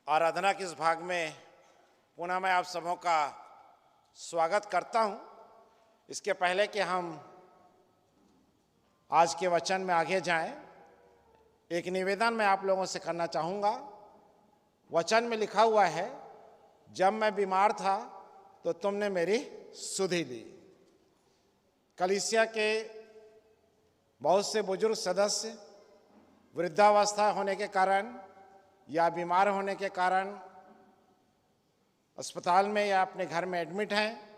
आराधना के इस भाग में पुनः मैं आप सबों का स्वागत करता हूं। इसके पहले कि हम आज के वचन में आगे जाएं, एक निवेदन मैं आप लोगों से करना चाहूँगा। वचन में लिखा हुआ है, जब मैं बीमार था तो तुमने मेरी सुधि ली। कलीसिया के बहुत से बुजुर्ग सदस्य वृद्धावस्था होने के कारण या बीमार होने के कारण अस्पताल में या अपने घर में एडमिट हैं।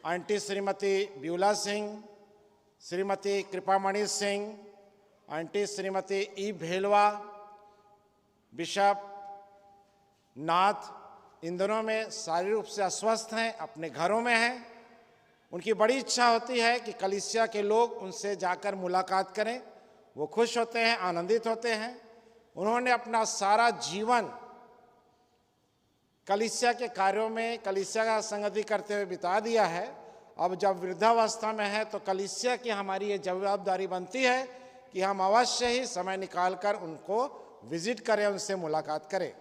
Aunty Shrimati Beulah Singh, Shrimati कृपामणि Singh, aunty Shrimati ई भेलवा, बिशप नाथ, इन दोनों में शारीरिक रूप से अस्वस्थ हैं, अपने घरों में हैं। उनकी बड़ी इच्छा होती है कि कलीसिया के लोग उनसे जाकर मुलाकात करें। वो खुश होते हैं, आनंदित होते हैं। उन्होंने अपना सारा जीवन कलीसिया के कार्यों में, कलीसिया का संगति करते हुए बिता दिया है। अब जब वृद्धावस्था में है तो कलीसिया की हमारी ये जवाबदारी बनती है कि हम अवश्य ही समय निकालकर उनको विजिट करें, उनसे मुलाकात करें।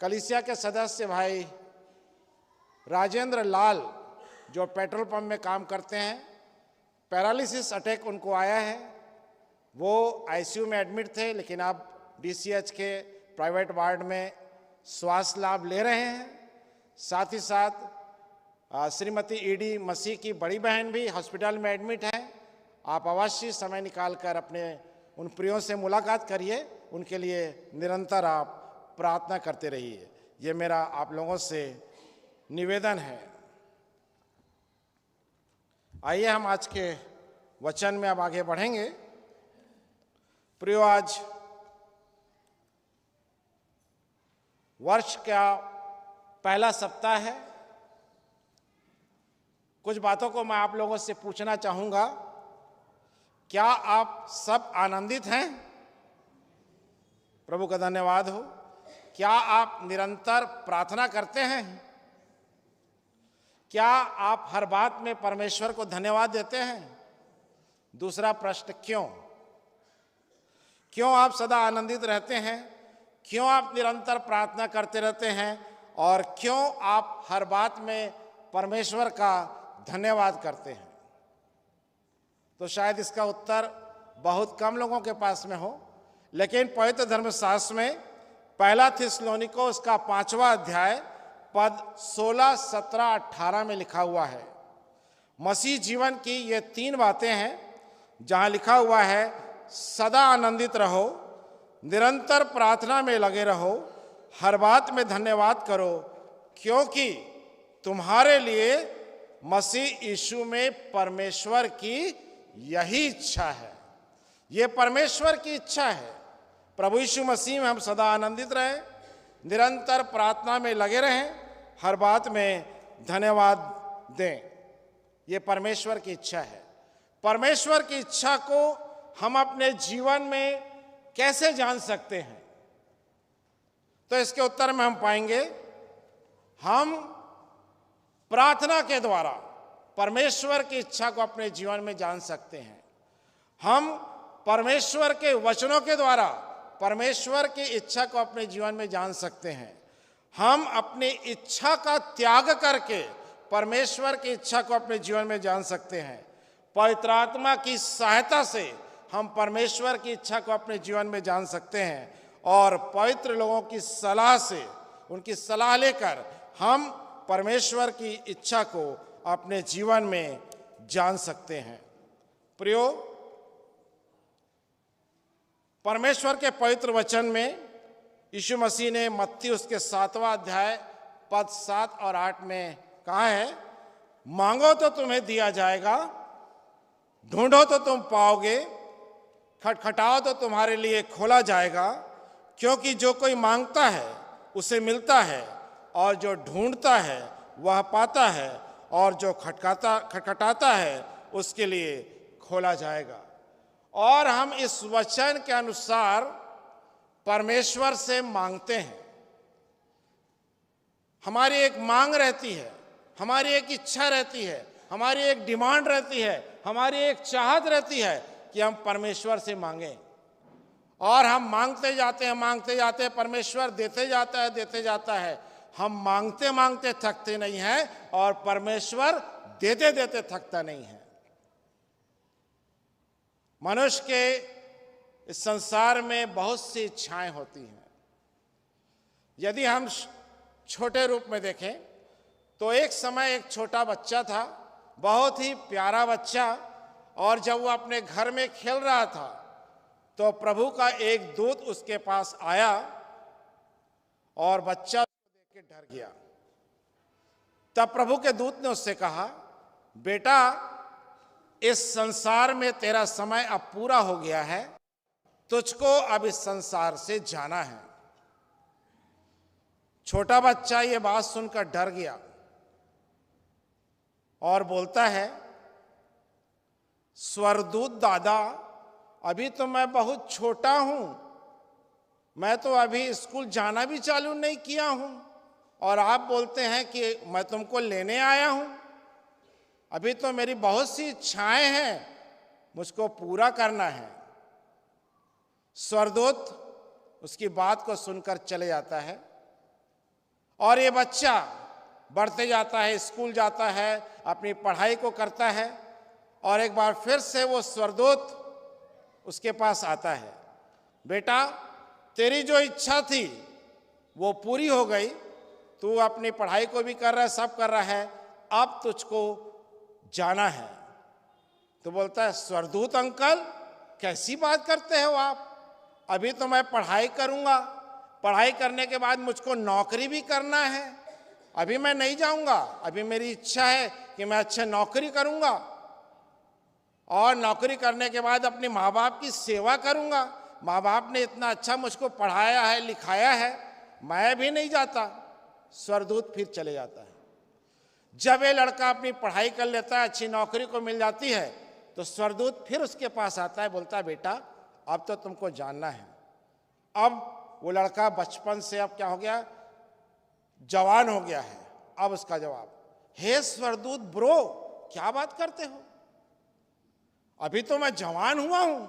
कलीसिया के सदस्य भाई राजेंद्र लाल जो पेट्रोल पंप में काम करते हैं, पैरालिसिस अटैक उनको आया है। वो आईसीयू में एडमिट थे, लेकिन अब डीसीएच के प्राइवेट वार्ड में स्वास्थ्य लाभ ले रहे हैं। साथ ही साथ श्रीमती ईडी मसीह की बड़ी बहन भी हॉस्पिटल में एडमिट है। आप अवश्य समय निकालकर अपने उन प्रियों से मुलाकात करिए, उनके लिए निरंतर आप प्रार्थना करते रहिए। ये मेरा आप लोगों से निवेदन है। आइए हम आज के वचन में अब आगे बढ़ेंगे। प्रियो, आज वर्ष का पहला सप्ताह है। कुछ बातों को मैं आप लोगों से पूछना चाहूँगा। क्या आप सब आनंदित हैं? प्रभु का धन्यवाद हो। क्या आप निरंतर प्रार्थना करते हैं? क्या आप हर बात में परमेश्वर को धन्यवाद देते हैं? दूसरा प्रश्न, क्यों आप सदा आनंदित रहते हैं? क्यों आप निरंतर प्रार्थना करते रहते हैं? और क्यों आप हर बात में परमेश्वर का धन्यवाद करते हैं? तो शायद इसका उत्तर बहुत कम लोगों के पास में हो, लेकिन पवित्र धर्मशास्त्र में पहला थिस्सलुनीको उसका 5वां अध्याय पद 16, 17, 18 में लिखा हुआ है। मसीह जीवन की ये 3 बातें हैं जहां लिखा हुआ है, सदा आनंदित रहो, निरंतर प्रार्थना में लगे रहो, हर बात में धन्यवाद करो, क्योंकि तुम्हारे लिए मसीह यीशु में परमेश्वर की यही इच्छा है। ये परमेश्वर की इच्छा है। प्रभु यीशु मसीह में हम सदा आनंदित रहें, निरंतर प्रार्थना में लगे रहें, हर बात में धन्यवाद दें। ये परमेश्वर की इच्छा है। परमेश्वर की इच्छा को हम अपने जीवन में कैसे जान सकते हैं? तो इसके उत्तर में हम पाएंगे, हम प्रार्थना के द्वारा परमेश्वर की इच्छा को अपने जीवन में जान सकते हैं। हम परमेश्वर के वचनों के द्वारा परमेश्वर की इच्छा को अपने जीवन में जान सकते हैं। हम अपनी इच्छा का त्याग करके परमेश्वर की इच्छा को अपने जीवन में जान सकते हैं। पवित्र आत्मा की सहायता से हम परमेश्वर की इच्छा को अपने जीवन में जान सकते हैं, और पवित्र लोगों की सलाह से, उनकी सलाह लेकर हम परमेश्वर की इच्छा को अपने जीवन में जान सकते हैं। प्रियो, परमेश्वर के पवित्र वचन में यीशु मसीह ने मत्ती उसके 7वां अध्याय पद 7 और 8 में कहा है, मांगो तो तुम्हें दिया जाएगा, ढूंढो तो तुम पाओगे, खटखटाओ तो तुम्हारे लिए खोला जाएगा। क्योंकि जो कोई मांगता है उसे मिलता है, और जो ढूंढता है वह पाता है, और जो खटखटाता है उसके लिए खोला जाएगा। और हम इस वचन के अनुसार परमेश्वर से मांगते हैं। हमारी एक मांग रहती है, हमारी एक इच्छा रहती है, हमारी एक डिमांड रहती है, हमारी एक चाहत रहती है कि हम परमेश्वर से मांगें। और हम मांगते जाते हैं, परमेश्वर देते जाता है। हम मांगते मांगते थकते नहीं हैं और परमेश्वर देते देते थकता नहीं है। मनुष्य के इस संसार में बहुत सी इच्छाएं होती हैं। यदि हम छोटे रूप में देखें तो एक समय एक छोटा बच्चा था, बहुत ही प्यारा बच्चा, और जब वो अपने घर में खेल रहा था तो प्रभु का एक दूत उसके पास आया और बच्चा देख के डर गया। तब प्रभु के दूत ने उससे कहा, बेटा, इस संसार में तेरा समय अब पूरा हो गया है, तुझको अब इस संसार से जाना है। छोटा बच्चा ये बात सुनकर डर गया और बोलता है, स्वर्गदूत दादा, अभी तो मैं बहुत छोटा हूं, मैं तो अभी स्कूल जाना भी चालू नहीं किया हूं और आप बोलते हैं कि मैं तुमको लेने आया हूं। अभी तो मेरी बहुत सी इच्छाएं हैं, मुझको पूरा करना है। स्वर्गदूत उसकी बात को सुनकर चले जाता है और ये बच्चा बढ़ते जाता है, स्कूल जाता है, अपनी पढ़ाई को करता है और एक बार फिर से वो स्वर्गदूत उसके पास आता है। बेटा, तेरी जो इच्छा थी वो पूरी हो गई, तू अपनी पढ़ाई को भी कर रहा है, सब कर रहा है, अब तुझको जाना है। तो बोलता है, स्वर्गदूत अंकल, कैसी बात करते हो आप? अभी तो मैं पढ़ाई करूंगा, पढ़ाई करने के बाद मुझको नौकरी भी करना है, अभी मैं नहीं जाऊंगा। अभी मेरी इच्छा है कि मैं अच्छे नौकरी करूंगा और नौकरी करने के बाद अपने माँ बाप की सेवा करूंगा। माँ बाप ने इतना अच्छा मुझको पढ़ाया है, लिखाया है, मैं भी नहीं जाता। स्वर्गदूत फिर चले जाता है। जब ये लड़का अपनी पढ़ाई कर लेता है, अच्छी नौकरी को मिल जाती है, तो स्वर्गदूत फिर उसके पास आता है, बोलता है, बेटा, अब तो तुमको जानना है। अब वो लड़का बचपन से अब क्या हो गया, जवान हो गया है। अब उसका जवाब, हे स्वर्गदूत ब्रो, क्या बात करते हो? अभी तो मैं जवान हुआ हूं,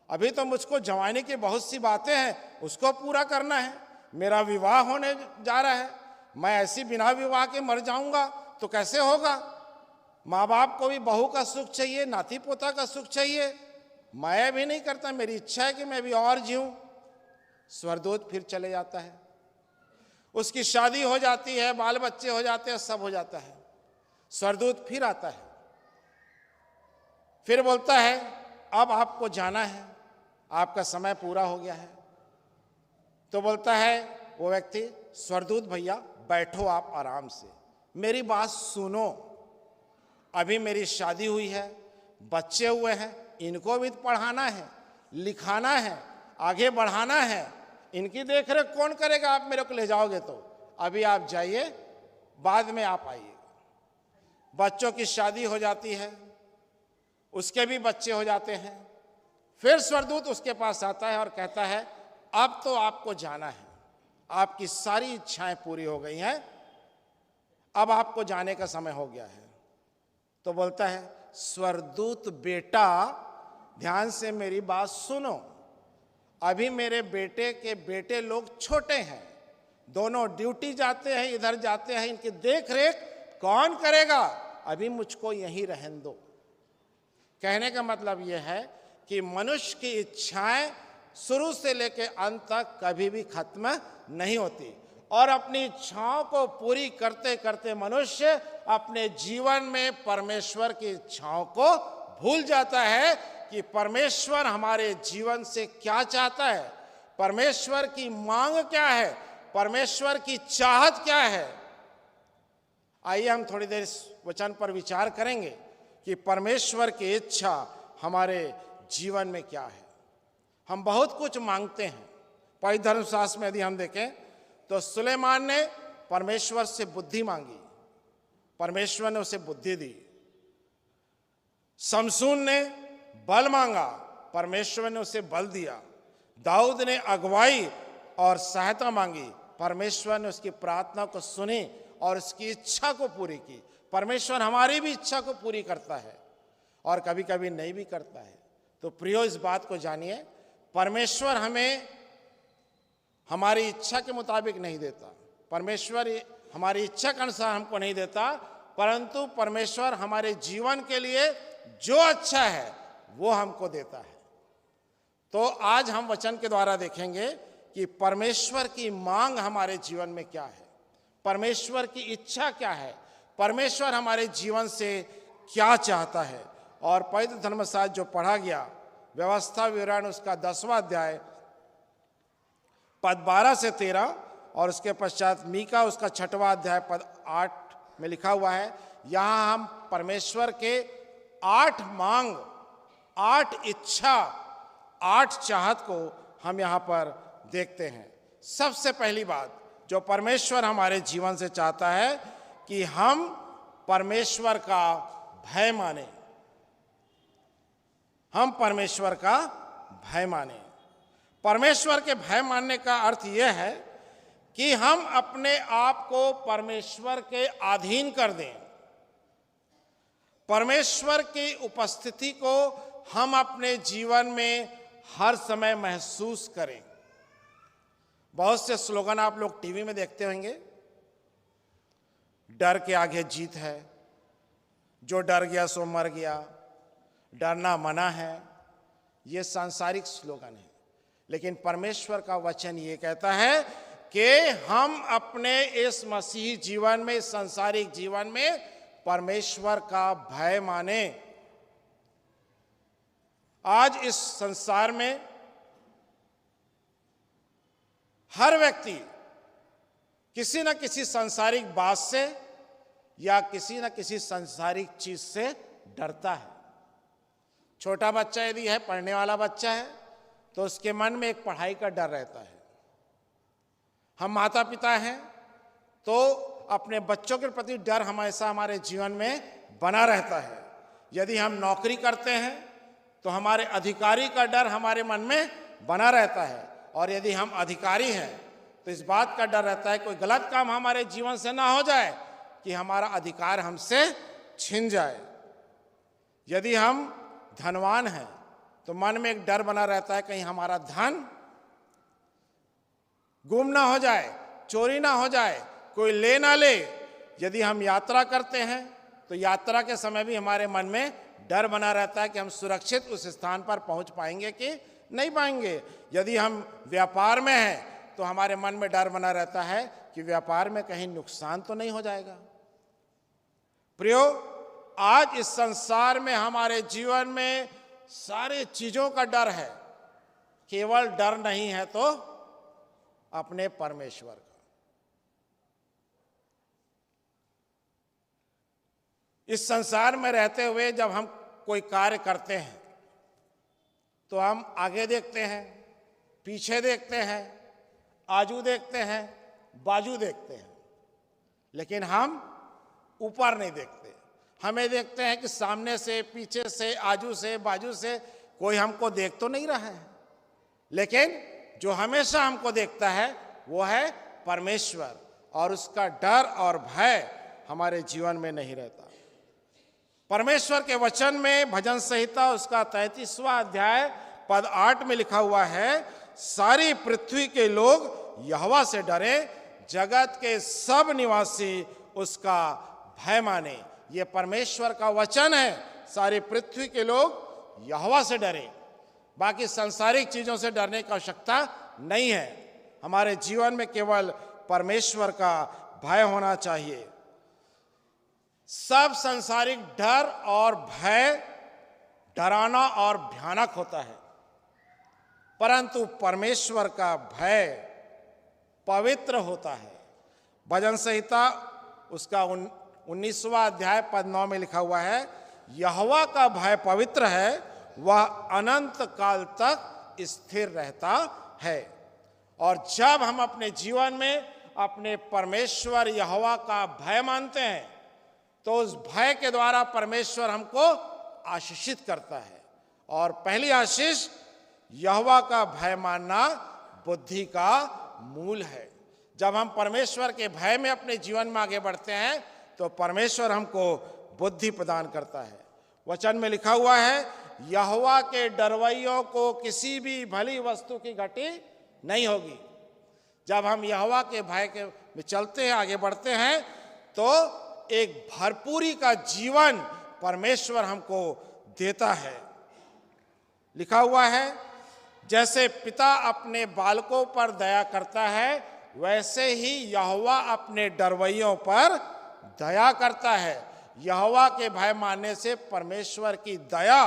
अभी तो मुझको जवानी की बहुत सी बातें हैं, उसको पूरा करना है। मेरा विवाह होने जा रहा है, मैं ऐसी बिना विवाह के मर जाऊंगा तो कैसे होगा? माँ बाप को भी बहू का सुख चाहिए, नाती पोता का सुख चाहिए, मैं भी नहीं करता। मेरी इच्छा है कि मैं भी और जीऊं। स्वर्गदूत फिर चले जाता है, उसकी शादी हो जाती है, बाल बच्चे हो जाते हैं, सब हो जाता है। स्वर्गदूत फिर आता है, फिर बोलता है, अब आपको जाना है, आपका समय पूरा हो गया है। तो बोलता है वो व्यक्ति, स्वर्गदूत भैया, बैठो आप आराम से, मेरी बात सुनो। अभी मेरी शादी हुई है, बच्चे हुए हैं, इनको भी पढ़ाना है, लिखाना है, आगे बढ़ाना है, इनकी देखरेख कौन करेगा? आप मेरे को ले जाओगे तो अभी आप जाइए, बाद में आप आइए। बच्चों की शादी हो जाती है, उसके भी बच्चे हो जाते हैं। फिर स्वर्गदूत उसके पास आता है और कहता है, अब तो आपको जाना है, आपकी सारी इच्छाएं पूरी हो गई हैं, अब आपको जाने का समय हो गया है। तो बोलता है, स्वर्गदूत बेटा, ध्यान से मेरी बात सुनो, अभी मेरे बेटे के बेटे लोग छोटे हैं, दोनों ड्यूटी जाते हैं, इधर जाते हैं, इनकी देख रेख कौन करेगा? अभी मुझको यहीं रहने दो। कहने का मतलब यह है कि मनुष्य की इच्छाएं शुरू से लेकर अंत तक कभी भी खत्म नहीं होती और अपनी इच्छाओं को पूरी करते करते मनुष्य अपने जीवन में परमेश्वर की इच्छाओं को भूल जाता है कि परमेश्वर हमारे जीवन से क्या चाहता है, परमेश्वर की मांग क्या है, परमेश्वर की चाहत क्या है। आइए हम थोड़ी देर इस वचन पर विचार करेंगे कि परमेश्वर की इच्छा हमारे जीवन में क्या है। हम बहुत कुछ मांगते हैं। पवित्र धर्मशास्त्र में यदि हम देखें तो सुलेमान ने परमेश्वर से बुद्धि मांगी, परमेश्वर ने उसे बुद्धि दी। शमसून ने बल मांगा, परमेश्वर ने उसे बल दिया। दाऊद ने अगुवाई और सहायता मांगी, परमेश्वर ने उसकी प्रार्थना को सुनी और उसकी इच्छा को पूरी की। परमेश्वर हमारी भी इच्छा को पूरी करता है और कभी कभी नहीं भी करता है। तो प्रियो, इस बात को जानिए, परमेश्वर हमें हमारी इच्छा के मुताबिक नहीं देता, परमेश्वर हमारी इच्छा के अनुसार हमको नहीं देता, परंतु परमेश्वर हमारे जीवन के लिए जो अच्छा है वो हमको देता है। तो आज हम वचन के द्वारा देखेंगे कि परमेश्वर की मांग हमारे जीवन में क्या है, परमेश्वर की इच्छा क्या है, परमेश्वर हमारे जीवन से क्या चाहता है। और पवित्र धर्मशास्त्र जो पढ़ा गया, व्यवस्था विवरण उसका 10वां अध्याय पद 12 से 13 और उसके पश्चात मीका उसका 6वां अध्याय पद 8 में लिखा हुआ है। यहाँ हम परमेश्वर के 8 मांग, 8 इच्छा, 8 चाहत को हम यहाँ पर देखते हैं। सबसे पहली बात जो परमेश्वर हमारे जीवन से चाहता है कि हम परमेश्वर का भय माने, हम परमेश्वर का भय माने। परमेश्वर के भय मानने का अर्थ यह है कि हम अपने आप को परमेश्वर के अधीन कर दें, परमेश्वर की उपस्थिति को हम अपने जीवन में हर समय महसूस करें। बहुत से स्लोगन आप लोग टीवी में देखते होंगे, डर के आगे जीत है, जो डर गया सो मर गया, डरना मना है। ये सांसारिक स्लोगन है, लेकिन परमेश्वर का वचन ये कहता है कि हम अपने इस मसीही जीवन में, इस सांसारिक जीवन में परमेश्वर का भय माने। आज इस संसार में हर व्यक्ति किसी न किसी सांसारिक बात से या किसी न किसी सांसारिक चीज से डरता है। छोटा बच्चा यदि है, पढ़ने वाला बच्चा है, तो उसके मन में एक पढ़ाई का डर रहता है। हम माता पिता हैं तो अपने बच्चों के प्रति डर हमेशा हमारे जीवन में बना रहता है। यदि हम नौकरी करते हैं तो हमारे अधिकारी का डर हमारे मन में बना रहता है, और यदि हम अधिकारी हैं तो इस बात का डर रहता है कोई गलत काम हमारे जीवन से ना हो जाए कि हमारा अधिकार हमसे छिन जाए। यदि हम धनवान हैं तो मन में एक डर बना रहता है कहीं हमारा धन गुम ना हो जाए, चोरी ना हो जाए, कोई ले ना ले। यदि हम यात्रा करते हैं तो यात्रा के समय भी हमारे मन में डर बना रहता है कि हम सुरक्षित उस स्थान पर पहुंच पाएंगे कि नहीं पाएंगे। यदि हम व्यापार में हैं तो हमारे मन में डर बना रहता है कि व्यापार में कहीं नुकसान तो नहीं हो जाएगा। प्रियो, आज इस संसार में हमारे जीवन में सारे चीजों का डर है, केवल डर नहीं है तो अपने परमेश्वर का। इस संसार में रहते हुए जब हम कोई कार्य करते हैं तो हम आगे देखते हैं, पीछे देखते हैं, आजू देखते हैं, बाजू देखते हैं, लेकिन हम ऊपर नहीं देखते। हमें देखते हैं कि सामने से, पीछे से, आजू से, बाजू से कोई हमको देख तो नहीं रहा है, लेकिन जो हमेशा हमको देखता है वो है परमेश्वर, और उसका डर और भय हमारे जीवन में नहीं रहता। परमेश्वर के वचन में भजन संहिता उसका 33वां अध्याय पद 8 में लिखा हुआ है, सारी पृथ्वी के लोग यहोवा से डरे, जगत के सब निवासी उसका भय माने। ये परमेश्वर का वचन है, सारी पृथ्वी के लोग यहोवा से डरे। बाकी सांसारिक चीजों से डरने की आवश्यकता नहीं है। हमारे जीवन में केवल परमेश्वर का भय होना चाहिए। सब सांसारिक डर और भय डराना और भयानक होता है, परंतु परमेश्वर का भय पवित्र होता है। भजन संहिता उसका 19वां अध्याय पद 9 में लिखा हुआ है, यहोवा का भय पवित्र है, वह अनंत काल तक स्थिर रहता है। और जब हम अपने जीवन में अपने परमेश्वर यहोवा का भय मानते हैं तो उस भय के द्वारा परमेश्वर हमको आशीषित करता है। और पहली आशीष, यहोवा का भय मानना बुद्धि का मूल है। जब हम परमेश्वर के भय में अपने जीवन में आगे बढ़ते हैं तो परमेश्वर हमको बुद्धि प्रदान करता है। वचन में लिखा हुआ है, यहोवा के डरवैयों को किसी भी भली वस्तु की घटी नहीं होगी। जब हम यहोवा के भय के में चलते हैं, आगे बढ़ते हैं, तो एक भरपूरी का जीवन परमेश्वर हमको देता है। लिखा हुआ है, जैसे पिता अपने बालकों पर दया करता है, वैसे ही यहोवा अपने डरवैयों पर दया करता है। यहोवा के भय मानने से परमेश्वर की दया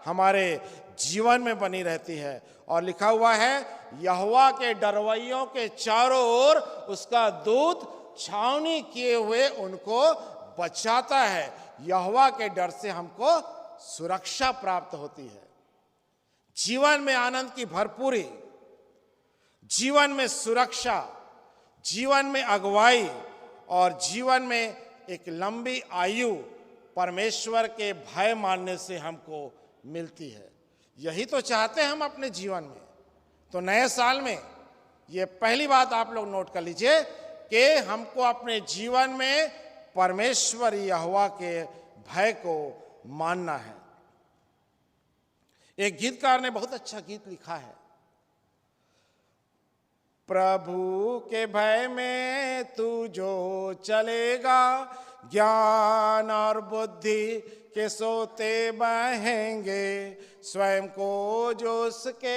हमारे जीवन में बनी रहती है। और लिखा हुआ है, यहोवा के डरवैयों के चारों ओर उसका दूत छावनी किए हुए उनको बचाता है। यहोवा के डर से हमको सुरक्षा प्राप्त होती है। जीवन में आनंद की भरपूरी, जीवन में सुरक्षा, जीवन में अगुवाई और जीवन में एक लंबी आयु परमेश्वर के भय मानने से हमको मिलती है। यही तो चाहते हैं हम अपने जीवन में। तो नए साल में ये पहली बात आप लोग नोट कर लीजिए कि हमको अपने जीवन में परमेश्वर यहोवा के भय को मानना है। एक गीतकार ने बहुत अच्छा गीत लिखा है, प्रभु के भय में तू जो चलेगा, ज्ञान और बुद्धि के सोते बहेंगे, स्वयं को जो उसके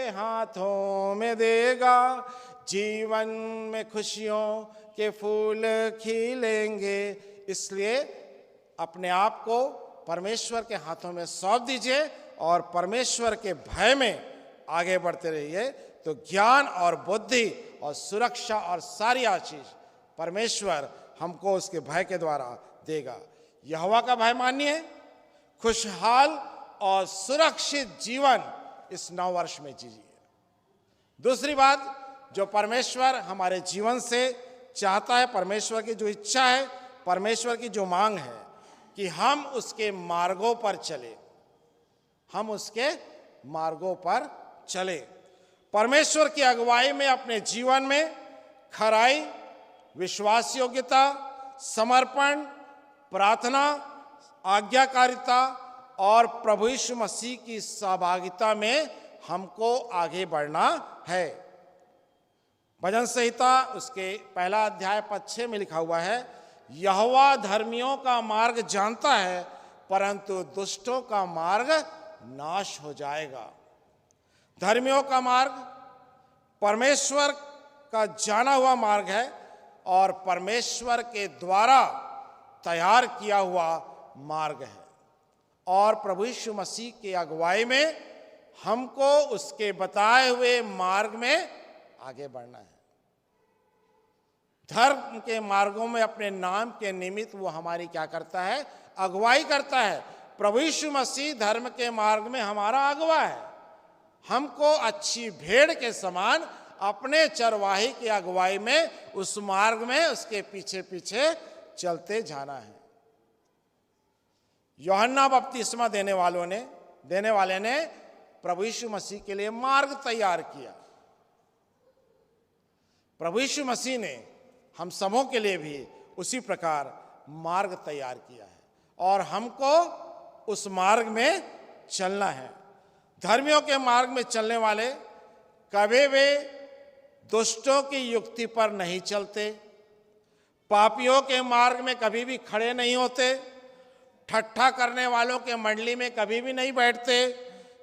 हाथों में देगा, जीवन में खुशियों के फूल खिलेंगे। इसलिए अपने आप को परमेश्वर के हाथों में सौंप दीजिए और परमेश्वर के भय में आगे बढ़ते रहिए। तो ज्ञान और बुद्धि और सुरक्षा और सारी आशीष परमेश्वर हमको उसके भय के द्वारा देगा। यहोवा का भय मानिए, खुशहाल और सुरक्षित जीवन इस नव वर्ष में जीजिए। दूसरी बात जो परमेश्वर हमारे जीवन से चाहता है, परमेश्वर की जो इच्छा है, परमेश्वर की जो मांग है कि हम उसके मार्गों पर चले, हम उसके मार्गों पर चले। परमेश्वर की अगुवाई में अपने जीवन में खराई, विश्वास योग्यता, समर्पण, प्रार्थना, आज्ञाकारिता और प्रभु यीशु मसीह की सहभागिता में हमको आगे बढ़ना है। भजन संहिता उसके पहला अध्याय पद 6 में लिखा हुआ है, यहोवा धर्मियों का मार्ग जानता है, परंतु दुष्टों का मार्ग नाश हो जाएगा। धर्मियों का मार्ग परमेश्वर का जाना हुआ मार्ग है और परमेश्वर के द्वारा तैयार किया हुआ मार्ग है। और प्रभु यीशु मसीह की अगुवाई में हमको उसके बताए हुए मार्ग में आगे बढ़ना है। धर्म के मार्गों में अपने नाम के निमित्त वो हमारी क्या करता है? अगुवाई करता है। प्रभु यीशु मसीह धर्म के मार्ग में हमारा अगुवा है। हमको अच्छी भेड़ के समान अपने चरवाही की अगुवाई में उस मार्ग में उसके पीछे पीछे चलते जाना है। यूहन्ना बपतिस्मा देने वाले ने प्रभु यीशु मसीह के लिए मार्ग तैयार किया। प्रभु यीशु मसीह ने हम सबों के लिए भी उसी प्रकार मार्ग तैयार किया है और हमको उस मार्ग में चलना है। धर्मियों के मार्ग में चलने वाले कभी भी दुष्टों की युक्ति पर नहीं चलते, पापियों के मार्ग में कभी भी खड़े नहीं होते, ठट्ठा करने वालों के मंडली में कभी भी नहीं बैठते,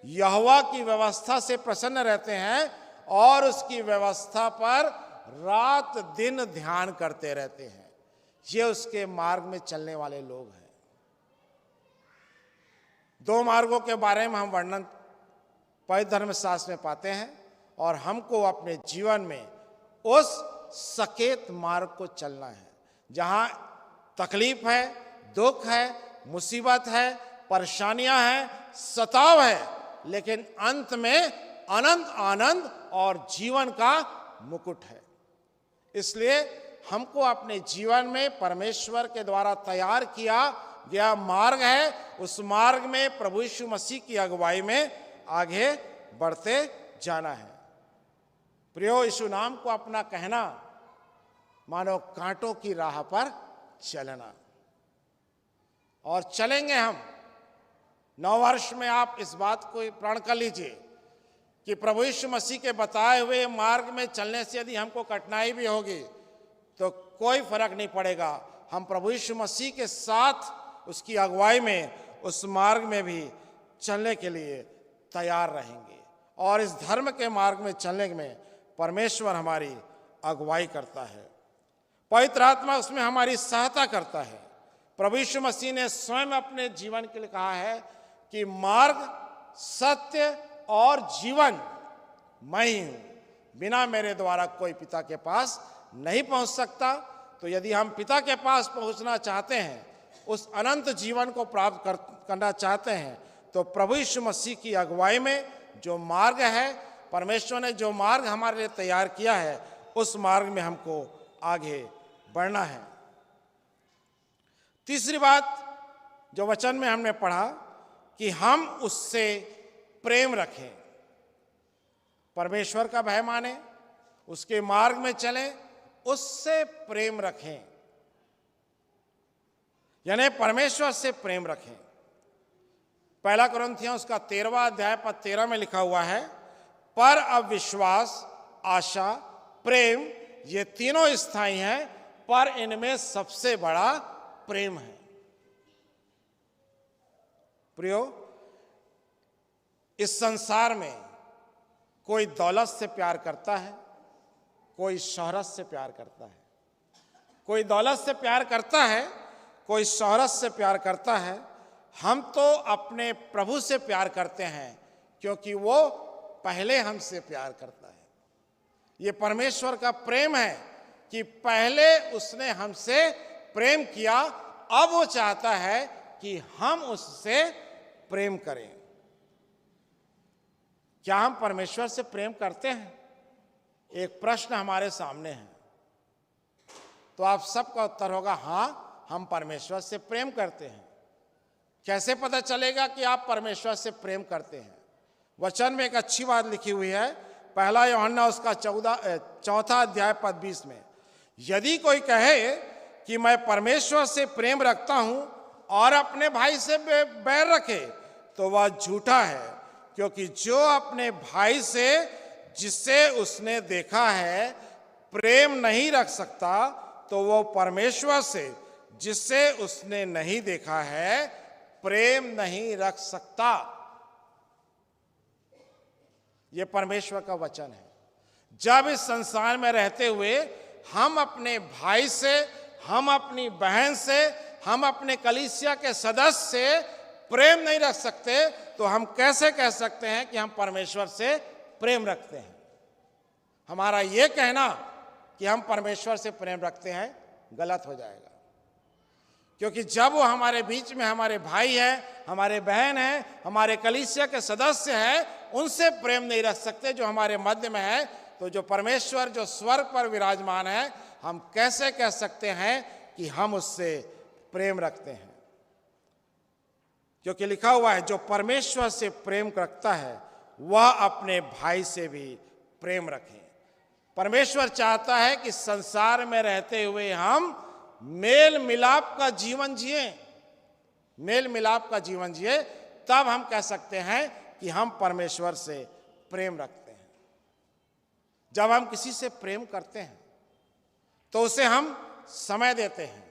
यहोवा की व्यवस्था से प्रसन्न रहते हैं और उसकी व्यवस्था पर रात दिन ध्यान करते रहते हैं। ये उसके मार्ग में चलने वाले लोग हैं। दो मार्गों के बारे में हम वर्णन पवित्र धर्मशास्त्र में पाते हैं और हमको अपने जीवन में उस सकेत मार्ग को चलना है जहां तकलीफ है, दुख है, मुसीबत है, परेशानियां हैं, सताव है, लेकिन अंत में अनंत आनंद और जीवन का मुकुट है। इसलिए हमको अपने जीवन में परमेश्वर के द्वारा तैयार किया गया मार्ग है, उस मार्ग में प्रभु यीशु मसीह की अगुवाई में आगे बढ़ते जाना है। प्रियो, यीशु नाम को अपना कहना मानो कांटों की राह पर चलना। और चलेंगे हम नव वर्ष में आप इस बात को प्रण कर लीजिए कि प्रभु यीशु मसीह के बताए हुए मार्ग में चलने से यदि हमको कठिनाई भी होगी तो कोई फर्क नहीं पड़ेगा, हम प्रभु यीशु मसीह के साथ उसकी अगुवाई में उस मार्ग में भी चलने के लिए तैयार रहेंगे। और इस धर्म के मार्ग में चलने में परमेश्वर हमारी अगुवाई करता है, पवित्र आत्मा उसमें हमारी सहायता करता है। प्रभु यीशु मसीह ने स्वयं अपने जीवन के लिए कहा है कि मार्ग, सत्य और जीवन मैं ही हूं, बिना मेरे द्वारा कोई पिता के पास नहीं पहुंच सकता। तो यदि हम पिता के पास पहुंचना चाहते हैं, उस अनंत जीवन को प्राप्त करना चाहते हैं, तो प्रभु यीशु मसीह की अगुवाई में जो मार्ग है, परमेश्वर ने जो मार्ग हमारे लिए तैयार किया है, उस मार्ग में हमको आगे बढ़ना है। तीसरी बात जो वचन में हमने पढ़ा कि हम उससे प्रेम रखें, परमेश्वर का भय माने, उसके मार्ग में चलें, उससे प्रेम रखें, यानी परमेश्वर से प्रेम रखें। पहला कुरिन्थियों उसका 13वां अध्याय पद 13 में लिखा हुआ है, पर अब विश्वास, आशा, प्रेम ये तीनों स्थायी हैं, पर इनमें सबसे बड़ा प्रेम है। प्रियो, इस संसार में कोई दौलत से प्यार करता है, कोई शोहरत से प्यार करता है, कोई दौलत से प्यार करता है, कोई शोहरत से प्यार करता है। हम तो अपने प्रभु से प्यार करते हैं क्योंकि वो पहले हमसे प्यार करता है। ये परमेश्वर का प्रेम है कि पहले उसने हमसे प्रेम किया, अब वो चाहता है कि हम उससे प्रेम करें। क्या हम परमेश्वर से प्रेम करते हैं? एक प्रश्न हमारे सामने है, तो आप सबका उत्तर होगा हाँ, हम परमेश्वर से प्रेम करते हैं। कैसे पता चलेगा कि आप परमेश्वर से प्रेम करते हैं? वचन में एक अच्छी बात लिखी हुई है, पहला यूहन्ना उसका 4 अध्याय पद 20 में, यदि कोई कहे कि मैं परमेश्वर से प्रेम रखता हूं और अपने भाई से बैर रखे तो वह झूठा है, क्योंकि जो अपने भाई से जिसे उसने देखा है प्रेम नहीं रख सकता, तो वो परमेश्वर से जिसे उसने नहीं देखा है प्रेम नहीं रख सकता। ये परमेश्वर का वचन है। जब इस संसार में रहते हुए हम अपने भाई से, हम अपनी बहन से, हम अपने कलीसिया के सदस्य से प्रेम नहीं रख सकते, तो हम कैसे कह सकते हैं कि हम परमेश्वर से प्रेम रखते हैं? हमारा ये कहना कि हम परमेश्वर से प्रेम रखते हैं गलत हो जाएगा, क्योंकि जब वो हमारे बीच में हमारे भाई हैं, हमारे बहन हैं, हमारे कलीसिया के सदस्य हैं, उनसे प्रेम नहीं रख सकते जो हमारे मध्य में है, तो जो परमेश्वर जो स्वर्ग पर विराजमान है, हम कैसे कह सकते हैं कि हम उससे प्रेम रखते हैं? क्योंकि लिखा हुआ है, जो परमेश्वर से प्रेम रखता है वह अपने भाई से भी प्रेम रखे। परमेश्वर चाहता है कि संसार में रहते हुए हम मेल मिलाप का जीवन जिए, मेल मिलाप का जीवन जिए, तब हम कह सकते हैं कि हम परमेश्वर से प्रेम रखते हैं। जब हम किसी से प्रेम करते हैं तो उसे हम समय देते हैं,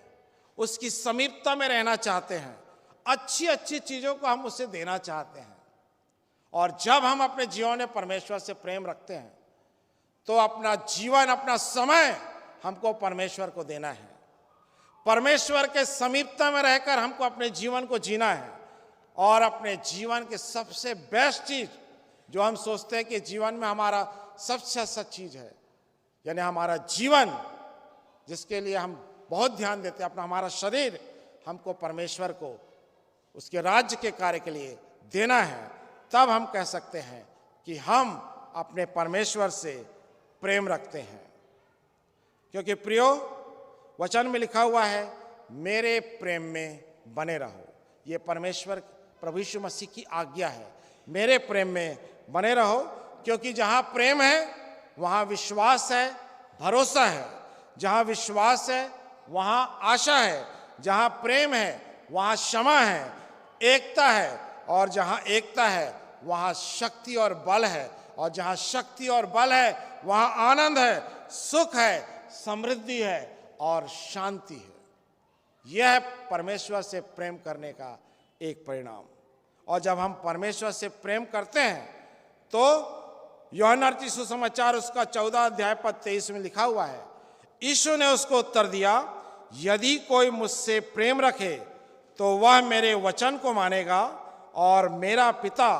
उसकी समीपता में रहना चाहते हैं, अच्छी अच्छी चीजों को हम उसे देना चाहते हैं। और जब हम अपने जीवन में परमेश्वर से प्रेम रखते हैं तो अपना जीवन, अपना समय हमको परमेश्वर को देना है। परमेश्वर के समीपता में रहकर हमको अपने जीवन को जीना है। और अपने जीवन के सबसे बेस्ट चीज जो हम सोचते हैं कि जीवन में हमारा सबसे अच्छा चीज है, यानी हमारा जीवन जिसके लिए हम बहुत ध्यान देते हैं, अपना हमारा शरीर हमको परमेश्वर को उसके राज्य के कार्य के लिए देना है, तब हम कह सकते हैं कि हम अपने परमेश्वर से प्रेम रखते हैं। क्योंकि प्रियो, वचन में लिखा हुआ है, मेरे प्रेम में बने रहो। ये परमेश्वर प्रभु यीशु मसीह की आज्ञा है, मेरे प्रेम में बने रहो, क्योंकि जहाँ प्रेम है वहाँ विश्वास है, भरोसा है। जहाँ विश्वास है वहाँ आशा है, जहाँ प्रेम है वहाँ क्षमा है, एकता है, और जहाँ एकता है वहाँ शक्ति और बल है, और जहाँ शक्ति और बल है वहाँ आनंद है, सुख है, समृद्धि है और शांति है। यह है परमेश्वर से प्रेम करने का एक परिणाम। और जब हम परमेश्वर से प्रेम करते हैं तो यूहन्ना रचित सुसमाचार उसका 14 अध्याय पद 23 में लिखा हुआ है, यीशु ने उसको उत्तर दिया, यदि कोई मुझसे प्रेम रखे तो वह मेरे वचन को मानेगा और मेरा पिता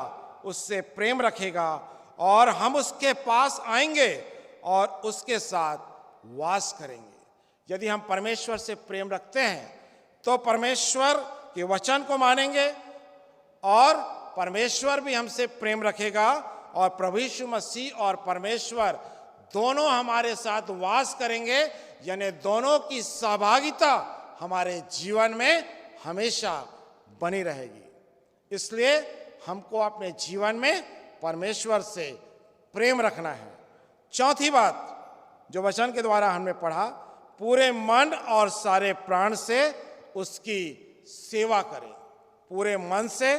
उससे प्रेम रखेगा और हम उसके पास आएंगे और उसके साथ वास करेंगे। यदि हम परमेश्वर से प्रेम रखते हैं तो परमेश्वर के वचन को मानेंगे और परमेश्वर भी हमसे प्रेम रखेगा और प्रभु यीशु मसीह और परमेश्वर दोनों हमारे साथ वास करेंगे, यानी दोनों की सहभागिता हमारे जीवन में हमेशा बनी रहेगी। इसलिए हमको अपने जीवन में परमेश्वर से प्रेम रखना है। चौथी बात जो वचन के द्वारा हमने पढ़ा, पूरे मन और सारे प्राण से उसकी सेवा करें। पूरे मन से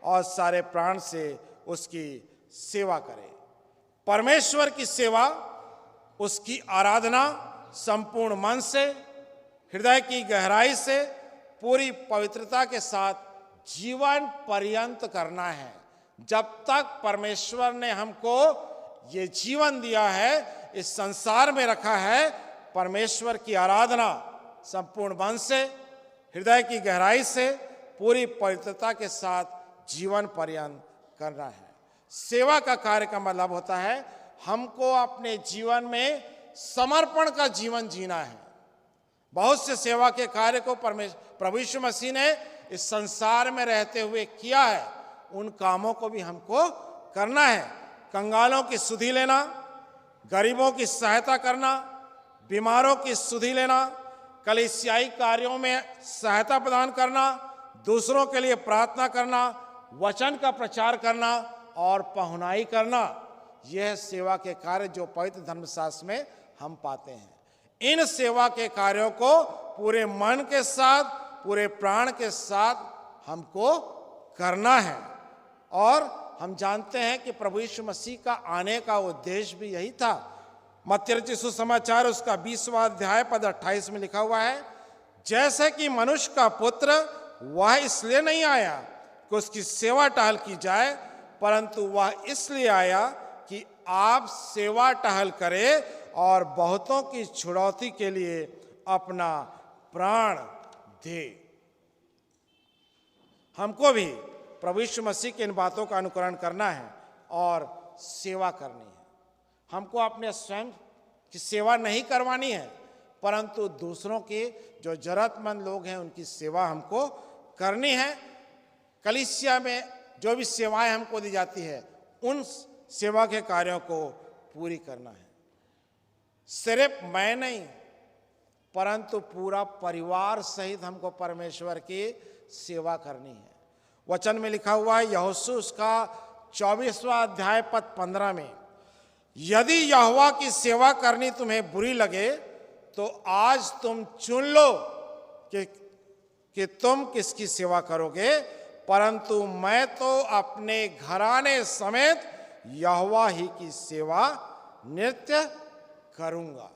और सारे प्राण से उसकी सेवा करें। परमेश्वर की सेवा, उसकी आराधना संपूर्ण मन से, हृदय की गहराई से, पूरी पवित्रता के साथ जीवन पर्यंत करना है। जब तक परमेश्वर ने हमको ये जीवन दिया है, इस संसार में रखा है, परमेश्वर की आराधना संपूर्ण मन से, हृदय की गहराई से, पूरी पवित्रता के साथ जीवन पर्यंत करना है। सेवा का कार्य का मतलब होता है हमको अपने जीवन में समर्पण का जीवन जीना है। बहुत से सेवा के कार्य को प्रभु यीशु मसीह ने इस संसार में रहते हुए किया है, उन कामों को भी हमको करना है। कंगालों की सुधि लेना, गरीबों की सहायता करना, बीमारों की सुधि लेना, कलीसियाई कार्यों में सहायता प्रदान करना, दूसरों के लिए प्रार्थना करना, वचन का प्रचार करना और पहुनाई करना, यह सेवा के कार्य जो पवित्र धर्मशास्त्र में हम पाते हैं। इन सेवा के कार्यों को पूरे मन के साथ, पूरे प्राण के साथ हमको करना है। और हम जानते हैं कि प्रभु यीशु मसीह का आने का उद्देश्य भी यही था। मत्ती रचित सुसमाचार उसका 20वां अध्याय पद 28 में लिखा हुआ है, जैसे कि मनुष्य का पुत्र वह इसलिए नहीं आया कि उसकी सेवा टहल की जाए, परंतु वह इसलिए आया कि आप सेवा टहल करें और बहुतों की छुड़ौती के लिए अपना प्राण दे। हमको भी प्रभु यीशु मसीह की इन बातों का अनुकरण करना है और सेवा करनी है। हमको अपने स्वयं की सेवा नहीं करवानी है, परंतु दूसरों के जो जरूरतमंद लोग हैं उनकी सेवा हमको करनी है। कलीसिया में जो भी सेवाएं हमको दी जाती है, उन सेवा के कार्यों को पूरी करना है। सिर्फ मैं नहीं, परंतु पूरा परिवार सहित हमको परमेश्वर की सेवा करनी है। वचन में लिखा हुआ है यहोशू उसका 24वां अध्याय पद 15 में, यदि यहोवा की सेवा करनी तुम्हें बुरी लगे तो आज तुम चुन लो कि तुम किसकी सेवा करोगे, परंतु मैं तो अपने घराने समेत यहोवा ही की सेवा नित्य करूंगा।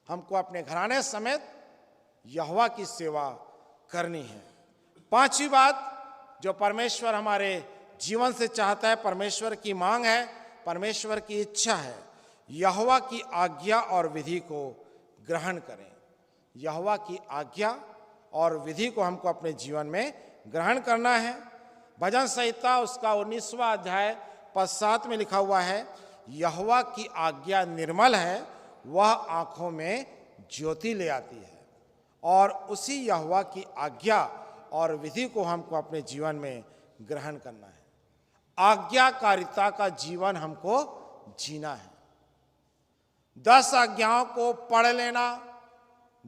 हमको अपने घराने समेत यहोवा की सेवा करनी है। पांचवी बात जो परमेश्वर हमारे जीवन से चाहता है, परमेश्वर की मांग है, परमेश्वर की इच्छा है, यहोवा की आज्ञा और विधि को ग्रहण करें। यहोवा की आज्ञा और विधि को हमको अपने जीवन में ग्रहण करना है। भजन संहिता उसका 19वां अध्याय पद 7 में लिखा हुआ है, यहोवा की आज्ञा निर्मल है, वह आंखों में ज्योति ले आती है। और उसी यहोवा की आज्ञा और विधि को हमको अपने जीवन में ग्रहण करना है। आज्ञाकारिता का जीवन हमको जीना है। 10 आज्ञाओं को पढ़ लेना,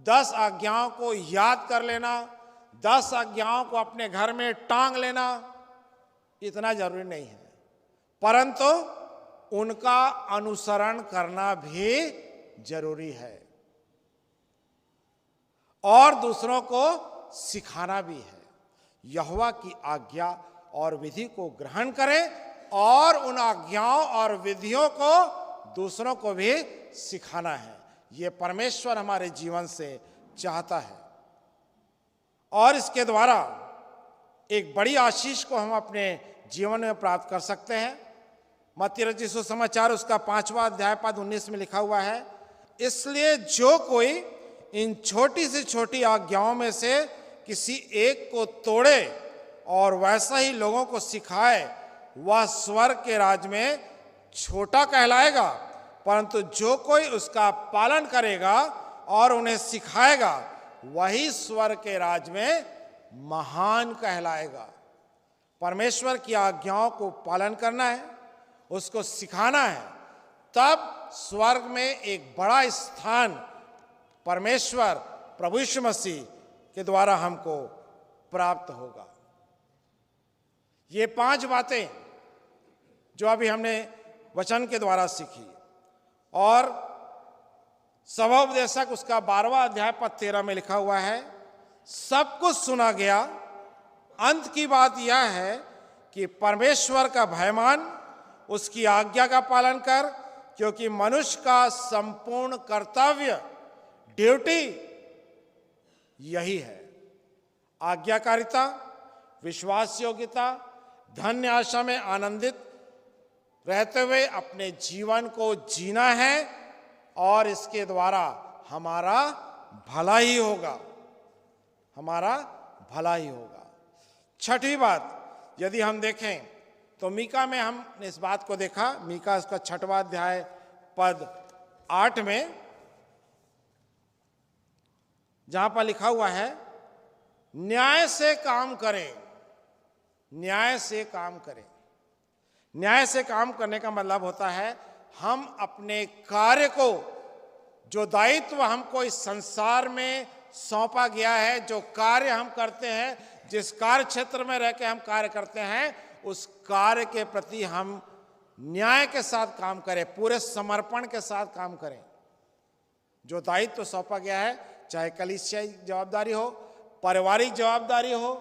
10 आज्ञाओं को याद कर लेना, 10 आज्ञाओं को अपने घर में टांग लेना इतना जरूरी नहीं है, परंतु उनका अनुसरण करना भी जरूरी है और दूसरों को सिखाना भी है। यहोवा की आज्ञा और विधि को ग्रहण करें और उन आज्ञाओं और विधियों को दूसरों को भी सिखाना है। ये परमेश्वर हमारे जीवन से चाहता है और इसके द्वारा एक बड़ी आशीष को हम अपने जीवन में प्राप्त कर सकते हैं। मत्ती रचित सुसमाचार उसका 5वां अध्याय पद 19 में लिखा हुआ है, इसलिए जो कोई इन छोटी से छोटी आज्ञाओं में से किसी एक को तोड़े और वैसा ही लोगों को सिखाए, वह स्वर्ग के राज में छोटा कहलाएगा, परंतु जो कोई उसका पालन करेगा और उन्हें सिखाएगा, वही स्वर्ग के राज में महान कहलाएगा। परमेश्वर की आज्ञाओं को पालन करना है, उसको सिखाना है, तब स्वर्ग में एक बड़ा स्थान परमेश्वर प्रभु यीशु मसीह के द्वारा हमको प्राप्त होगा। ये 5 बातें जो अभी हमने वचन के द्वारा सीखी और सभाोपदेशक उसका 12वां अध्याय पद 13 में लिखा हुआ है, सब कुछ सुना गया, अंत की बात यह है कि परमेश्वर का भय मान, उसकी आज्ञा का पालन कर, क्योंकि मनुष्य का संपूर्ण कर्तव्य ड्यूटी यही है। आज्ञाकारिता, विश्वास योग्यता, धन्य आशा में आनंदित रहते हुए अपने जीवन को जीना है और इसके द्वारा हमारा भला ही होगा, हमारा भला ही होगा। छठी बात यदि हम देखें तो मीका में हमने इस बात को देखा, मीका उसका 6वां अध्याय पद 8 में, जहां पर लिखा हुआ है, न्याय से काम करें, न्याय से काम करें। न्याय से काम करने का मतलब होता है हम अपने कार्य को, जो दायित्व हमको इस संसार में सौंपा गया है, जो कार्य हम करते हैं, जिस कार्य क्षेत्र में रह के हम कार्य करते हैं, उस कार्य के प्रति हम न्याय के साथ काम करें, पूरे समर्पण के साथ काम करें। जो दायित्व सौंपा गया है, चाहे कलीसियाई जवाबदारी हो, पारिवारिक जवाबदारी हो,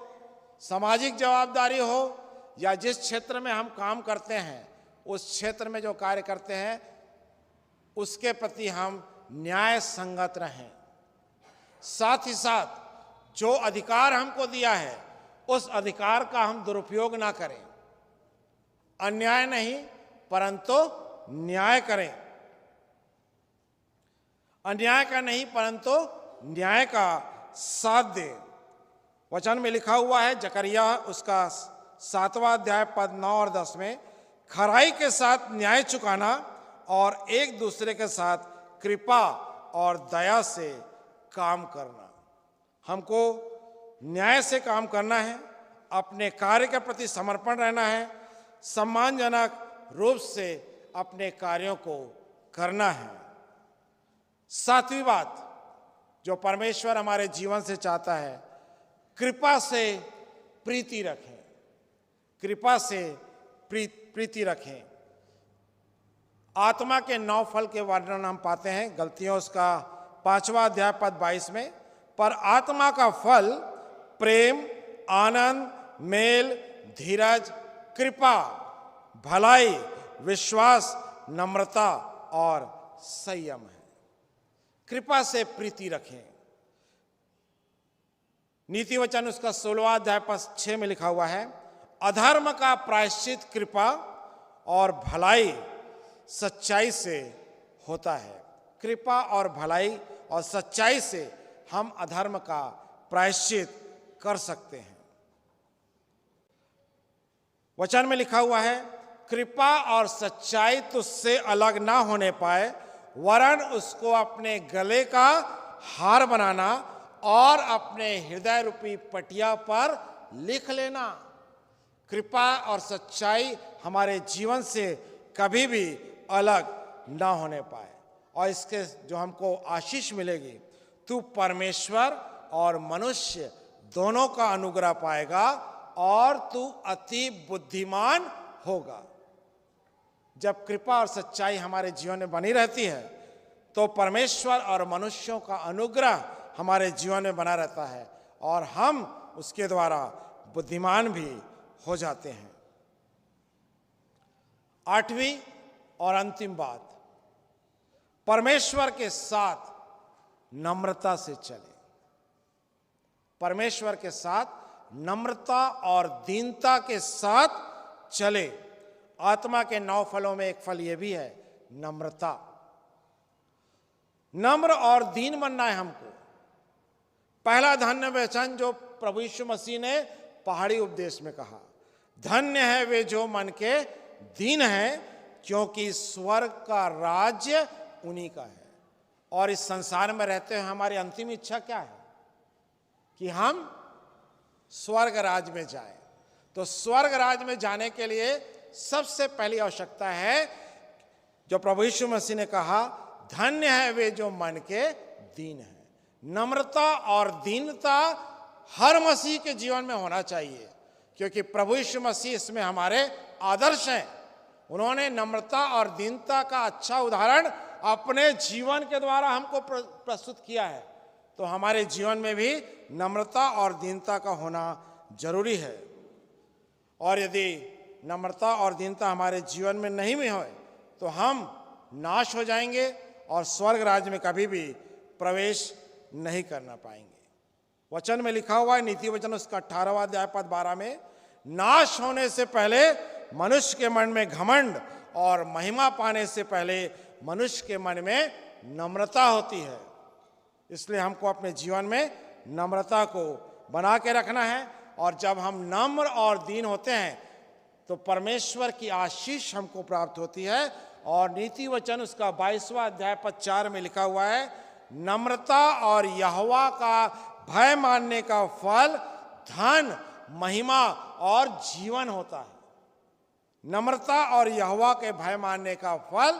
सामाजिक जवाबदारी हो, या जिस क्षेत्र में हम काम करते हैं, उस क्षेत्र में जो कार्य करते हैं उसके प्रति हम न्याय संगत रहें। साथ ही साथ जो अधिकार हमको दिया है उस अधिकार का हम दुरुपयोग ना करें, अन्याय नहीं परंतु न्याय करें, अन्याय का नहीं परंतु न्याय का साथ दें। वचन में लिखा हुआ है, जकरिया उसका 7वां अध्याय पद 9 और 10 में, खराई के साथ न्याय चुकाना और एक दूसरे के साथ कृपा और दया से काम करना। हमको न्याय से काम करना है, अपने कार्य के प्रति समर्पण रहना है, सम्मानजनक रूप से अपने कार्यों को करना है। 7वीं बात जो परमेश्वर हमारे जीवन से चाहता है, कृपा से प्रीति रखें, कृपा से प्रीति रखें। आत्मा के 9 फल के वर्णन हम पाते हैं गलतियों उसका 5वां अध्याय पद 22 में, पर आत्मा का फल प्रेम, आनंद, मेल, धीरज, कृपा, भलाई, विश्वास, नम्रता और संयम है। कृपा से प्रीति रखें। नीति वचन उसका 16वां अध्याय पद 6 में लिखा हुआ है, अधर्म का प्रायश्चित कृपा और भलाई सच्चाई से होता है। कृपा और भलाई और सच्चाई से हम अधर्म का प्रायश्चित कर सकते हैं। वचन में लिखा हुआ है, कृपा और सच्चाई तुझसे अलग ना होने पाए, वरन उसको अपने गले का हार बनाना और अपने हृदय रूपी पटिया पर लिख लेना। कृपा और सच्चाई हमारे जीवन से कभी भी अलग ना होने पाए और इसके जो हमको आशीष मिलेगी, तू परमेश्वर और मनुष्य दोनों का अनुग्रह पाएगा और तू अति बुद्धिमान होगा। जब कृपा और सच्चाई हमारे जीवन में बनी रहती है तो परमेश्वर और मनुष्यों का अनुग्रह हमारे जीवन में बना रहता है और हम उसके द्वारा बुद्धिमान भी हो जाते हैं। आठवीं और अंतिम बात, परमेश्वर के साथ नम्रता से चले। परमेश्वर के साथ नम्रता और दीनता के साथ चले। आत्मा के 9 फलों में एक फल यह भी है, नम्रता। नम्र और दीन बनना है हमको। पहला धन्य वचन जो प्रभु यीशु मसीह ने पहाड़ी उपदेश में कहा, धन्य है वे जो मन के दीन हैं, क्योंकि स्वर्ग का राज्य उन्हीं का है। और इस संसार में रहते हुए हमारी अंतिम इच्छा क्या है? कि हम स्वर्ग राज में जाएं। तो स्वर्ग राज में जाने के लिए सबसे पहली आवश्यकता है, जो प्रभु यीशु मसीह ने कहा, धन्य है वे जो मन के दीन हैं। नम्रता और दीनता हर मसीह के जीवन में होना चाहिए, क्योंकि प्रभु यीशु मसीह इसमें हमारे आदर्श हैं। उन्होंने नम्रता और दीनता का अच्छा उदाहरण अपने जीवन के द्वारा हमको प्रस्तुत किया है। तो हमारे जीवन में भी नम्रता और दीनता का होना जरूरी है। और यदि नम्रता और दीनता हमारे जीवन में नहीं भी हो तो हम नाश हो जाएंगे और स्वर्ग राज्य में कभी भी प्रवेश नहीं करना पाएंगे। वचन में लिखा हुआ है, नीति वचन उसका 18वां अध्याय पद 12 में, नाश होने से पहले मनुष्य के मन में घमंड और महिमा पाने से पहले मनुष्य के मन में नम्रता होती है। इसलिए हमको अपने जीवन में नम्रता को बना के रखना है। और जब हम नम्र और दीन होते हैं तो परमेश्वर की आशीष हमको प्राप्त होती है। और नीति वचन उसका 22वां अध्याय पद 4 में लिखा हुआ है, नम्रता और यहोवा का भय मानने का फल धन, महिमा और जीवन होता है। नम्रता और यहोवा के भय मानने का फल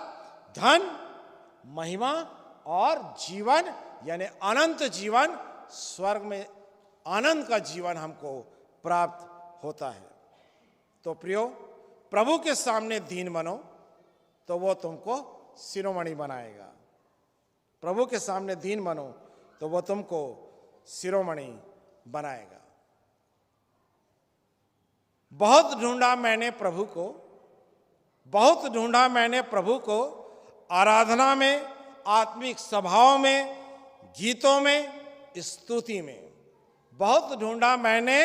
धन, महिमा और जीवन, यानी अनंत जीवन, स्वर्ग में आनंद का जीवन हमको प्राप्त होता है। तो प्रियो, प्रभु के सामने दीन बनो तो वो तुमको शिरोमणि बनाएगा। प्रभु के सामने दीन बनो तो वो तुमको शिरोमणि बनाएगा। बहुत ढूंढा मैंने प्रभु को, बहुत ढूंढा मैंने प्रभु को, आराधना में, आत्मिक सभाओं में, गीतों में, स्तुति में। बहुत ढूंढा मैंने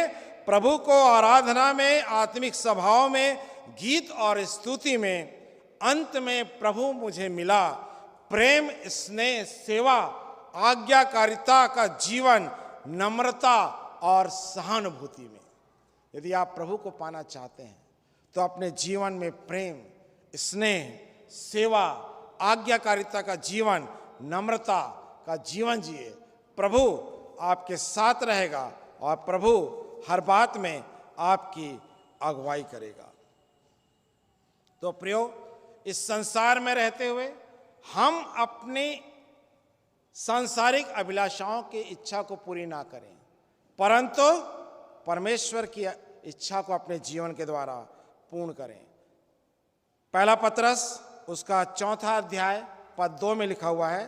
प्रभु को आराधना में, आत्मिक सभाओं में, गीत और स्तुति में। अंत में प्रभु मुझे मिला, प्रेम, स्नेह, सेवा, आज्ञाकारिता का जीवन, नम्रता और सहानुभूति में। यदि आप प्रभु को पाना चाहते हैं तो अपने जीवन में प्रेम, स्नेह, सेवा, आज्ञाकारिता का जीवन, नम्रता का जीवन जिए। प्रभु आपके साथ रहेगा और प्रभु हर बात में आपकी अगुवाई करेगा। तो प्रियो, इस संसार में रहते हुए हम अपनी सांसारिक अभिलाषाओं की इच्छा को पूरी ना करें, परंतु परमेश्वर की इच्छा को अपने जीवन के द्वारा पूर्ण करें। पहला पत्रस उसका 4वां अध्याय पद 2 में लिखा हुआ है,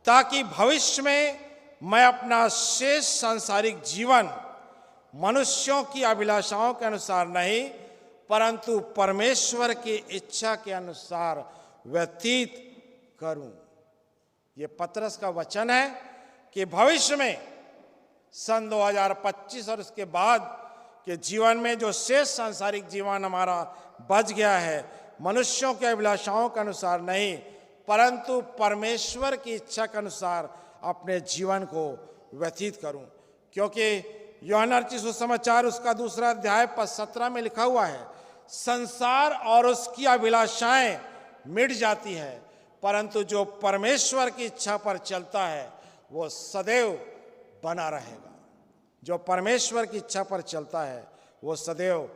ताकि भविष्य में मैं अपना शेष सांसारिक जीवन मनुष्यों की अभिलाषाओं के अनुसार नहीं, परंतु परमेश्वर की इच्छा के अनुसार व्यतीत करूं। ये पत्रस का वचन है कि भविष्य में सन 2025 और उसके बाद के जीवन में जो शेष सांसारिक जीवन हमारा बच गया है, मनुष्यों के अभिलाषाओं के अनुसार नहीं, परंतु परमेश्वर की इच्छा के अनुसार अपने जीवन को व्यतीत करूं। क्योंकि यूहन्ना रचित सुसमाचार उसका 2वां अध्याय पद 17 में लिखा हुआ है, संसार और उसकी अभिलाषाएं मिट जाती है, परंतु जो परमेश्वर की इच्छा पर चलता है वो सदैव बना रहेगा। जो परमेश्वर की इच्छा पर चलता है वो सदैव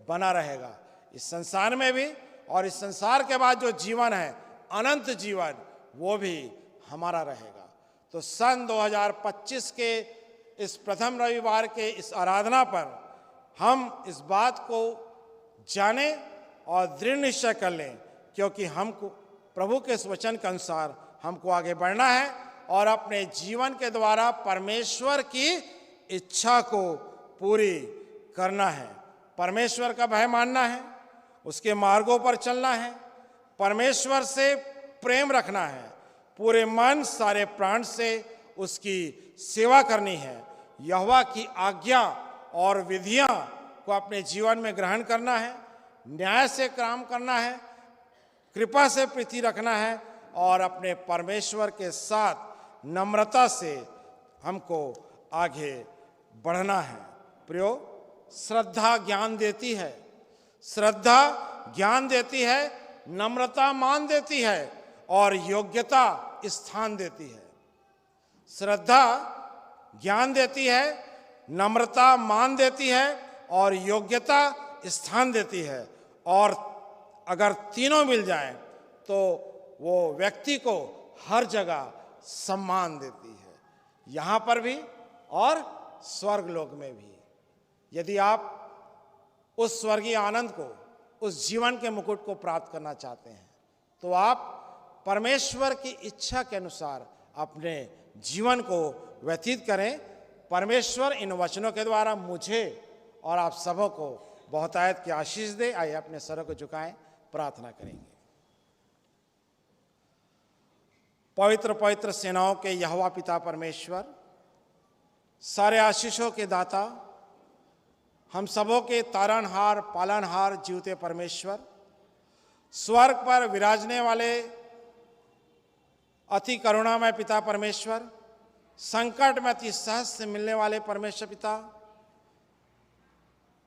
बना रहेगा, इस संसार में भी और इस संसार के बाद जो जीवन है, अनंत जीवन, वो भी हमारा रहेगा। तो सन 2025 के इस प्रथम रविवार के इस आराधना पर हम इस बात को जाने और दृढ़ निश्चय कर लें, क्योंकि हमको प्रभु के इस वचन के अनुसार हमको आगे बढ़ना है और अपने जीवन के द्वारा परमेश्वर की इच्छा को पूरी करना है। परमेश्वर का भय मानना है, उसके मार्गों पर चलना है, परमेश्वर से प्रेम रखना है, पूरे मन सारे प्राण से उसकी सेवा करनी है, यहोवा की आज्ञा और विधियां को अपने जीवन में ग्रहण करना है, न्याय से काम करना है, कृपा से प्रीति रखना है और अपने परमेश्वर के साथ नम्रता से हमको आगे बढ़ना है। प्रियो, श्रद्धा ज्ञान देती है, श्रद्धा ज्ञान देती है, नम्रता मान देती है और योग्यता स्थान देती है। श्रद्धा ज्ञान देती है, नम्रता मान देती है और योग्यता स्थान देती है। और अगर तीनों मिल जाएं तो वो व्यक्ति को हर जगह सम्मान देती है, यहाँ पर भी और स्वर्ग लोक में भी। यदि आप उस स्वर्गीय आनंद को, उस जीवन के मुकुट को प्राप्त करना चाहते हैं तो आप परमेश्वर की इच्छा के अनुसार अपने जीवन को व्यतीत करें। परमेश्वर इन वचनों के द्वारा मुझे और आप सबों को बहुतायत की आशीष दे। आइए अपने सरों को झुकाएं, प्रार्थना करेंगे। पवित्र पवित्र सेनाओं के यहोवा पिता परमेश्वर, सारे आशीषों के दाता, हम सबों के तारनहार पालनहार जीवते परमेश्वर, स्वर्ग पर विराजने वाले अति करुणामय पिता परमेश्वर, संकट में अति सहज से मिलने वाले परमेश्वर पिता,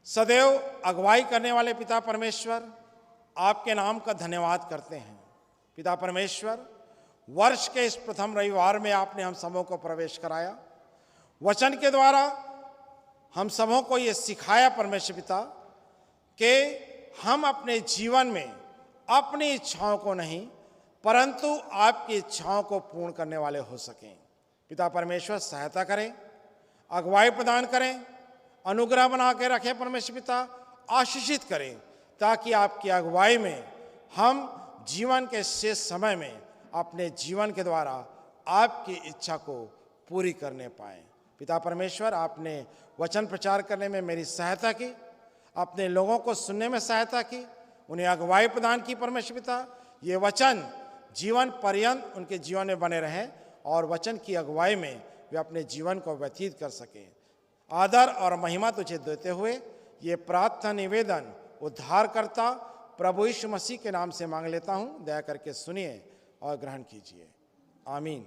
सदैव अगुवाई करने वाले पिता परमेश्वर, आपके नाम का धन्यवाद करते हैं। पिता परमेश्वर, वर्ष के इस प्रथम रविवार में आपने हम सबों को प्रवेश कराया। वचन के द्वारा हम सबों को ये सिखाया परमेश्वर पिता कि हम अपने जीवन में अपनी इच्छाओं को नहीं परंतु आपकी इच्छाओं को पूर्ण करने वाले हो सकें। पिता परमेश्वर, सहायता करें, अगुवाई प्रदान करें, अनुग्रह बना के रखें परमेश्वर पिता, आशीषित करें ताकि आपकी अगुवाई में हम जीवन के शेष समय में अपने जीवन के द्वारा आपकी इच्छा को पूरी करने पाएं। पिता परमेश्वर, आपने वचन प्रचार करने में मेरी सहायता की, अपने लोगों को सुनने में सहायता की, उन्हें अगुवाई प्रदान की परमेश्वर पिता। ये वचन जीवन पर्यंत उनके जीवन में बने रहें और वचन की अगुवाई में वे अपने जीवन को व्यतीत कर सकें। आदर और महिमा तुझे देते हुए ये प्रार्थना निवेदन उद्धारकर्ता प्रभु यीशु मसीह के नाम से मांग लेता हूँ। दया करके सुनिए और ग्रहण कीजिए। आमीन।